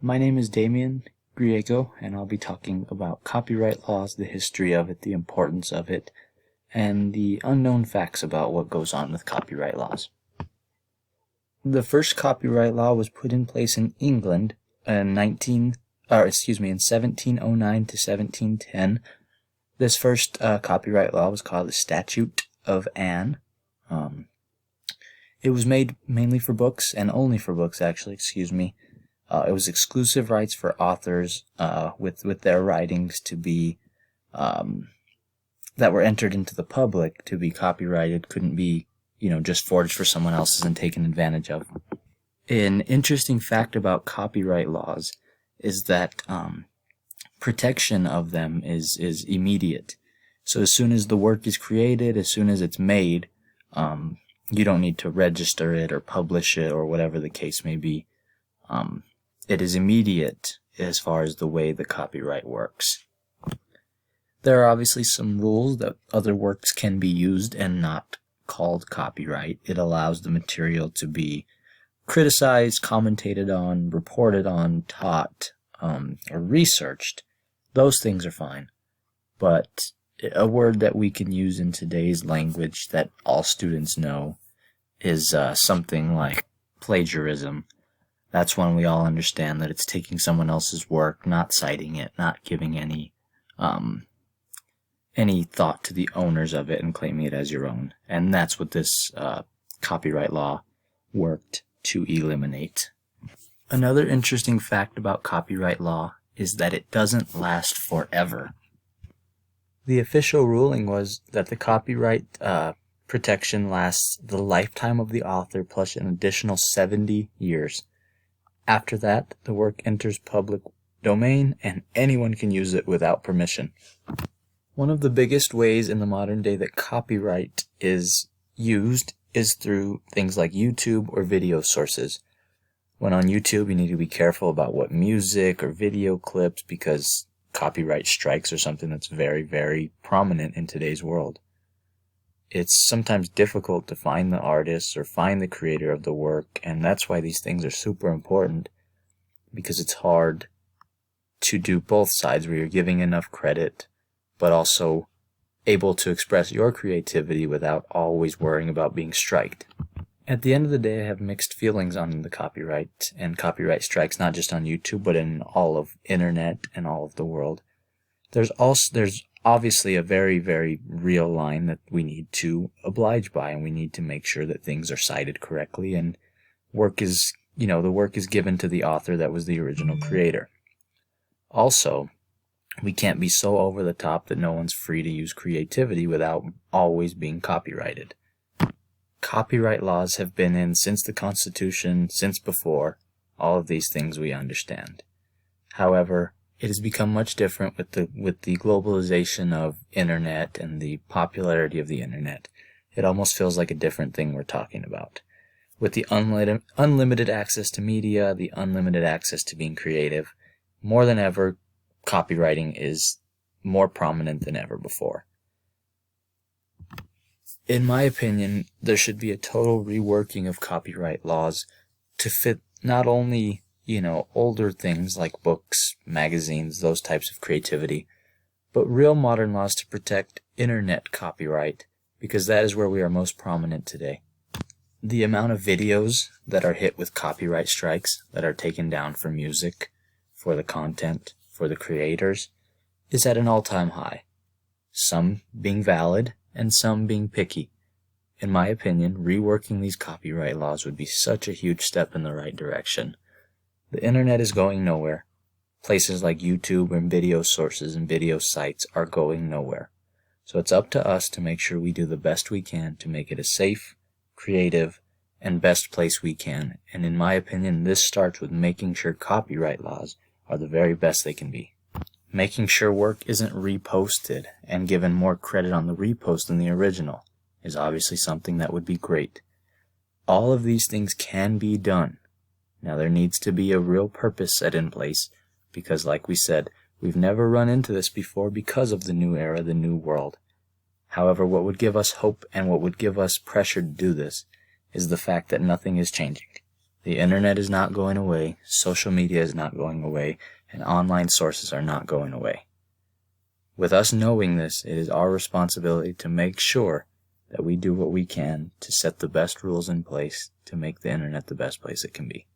My name is Damien Griego, and I'll be talking about copyright laws, the history of it, the importance of it, and the unknown facts about what goes on with copyright laws. The first copyright law was put in place in England in 1709 to 1710. This first copyright law was called the Statute of Anne. It was made mainly for books, and only for books, actually, It was exclusive rights for authors with their writings to be that were entered into the public to be copyrighted, couldn't be just forged for someone else's and taken advantage of. An interesting fact about copyright laws is that protection of them is immediate. So as soon as the work is created, as soon as it's made, you don't need to register it or publish it or whatever the case may be. It is immediate as far as the way the copyright works. There are obviously some rules that other works can be used and not called copyright. It allows the material to be criticized, commentated on, reported on, taught, or researched. Those things are fine. But a word that we can use in today's language that all students know is something like plagiarism. That's when we all understand that it's taking someone else's work, not citing it, not giving any thought to the owners of it and claiming it as your own. And that's what this copyright law worked to eliminate. Another interesting fact about copyright law is that it doesn't last forever. The official ruling was that the copyright protection lasts the lifetime of the author plus an additional 70 years. After that, the work enters public domain and anyone can use it without permission. One of the biggest ways in the modern day that copyright is used is through things like YouTube or video sources. When on YouTube, you need to be careful about what music or video clips, because copyright strikes are something that's very, very prominent in today's world. It's sometimes difficult to find the artist or find the creator of the work, and that's why these things are super important, because it's hard to do both sides where you're giving enough credit but also able to express your creativity without always worrying about being striked. At the end of the day, I have mixed feelings on the copyright and copyright strikes, not just on YouTube, but in all of internet and all of the world. There's obviously a very, very real line that we need to oblige by, and we need to make sure that things are cited correctly and the work is given to the author that was the original creator. Also, we can't be so over the top that no one's free to use creativity without always being copyrighted. Copyright laws have been in since the Constitution, since before. All of these things we understand. However, it has become much different with the globalization of internet and the popularity of the internet. It almost feels like a different thing we're talking about. With the unlimited access to media, the unlimited access to being creative, more than ever, copywriting is more prominent than ever before. In my opinion, there should be a total reworking of copyright laws to fit not only, older things like books, magazines, those types of creativity, but real modern laws to protect internet copyright, because that is where we are most prominent today. The amount of videos that are hit with copyright strikes, that are taken down for music, for the content, for the creators, is at an all-time high. Some being valid, and some being picky. In my opinion, reworking these copyright laws would be such a huge step in the right direction. The internet is going nowhere. Places like YouTube and video sources and video sites are going nowhere. So it's up to us to make sure we do the best we can to make it a safe, creative, and best place we can. And in my opinion, this starts with making sure copyright laws are the very best they can be. Making sure work isn't reposted and given more credit on the repost than the original is obviously something that would be great. All of these things can be done. Now there needs to be a real purpose set in place, because like we said, we've never run into this before because of the new era, the new world. However, what would give us hope and what would give us pressure to do this is the fact that nothing is changing. The internet is not going away, social media is not going away, and online sources are not going away. With us knowing this, it is our responsibility to make sure that we do what we can to set the best rules in place to make the internet the best place it can be.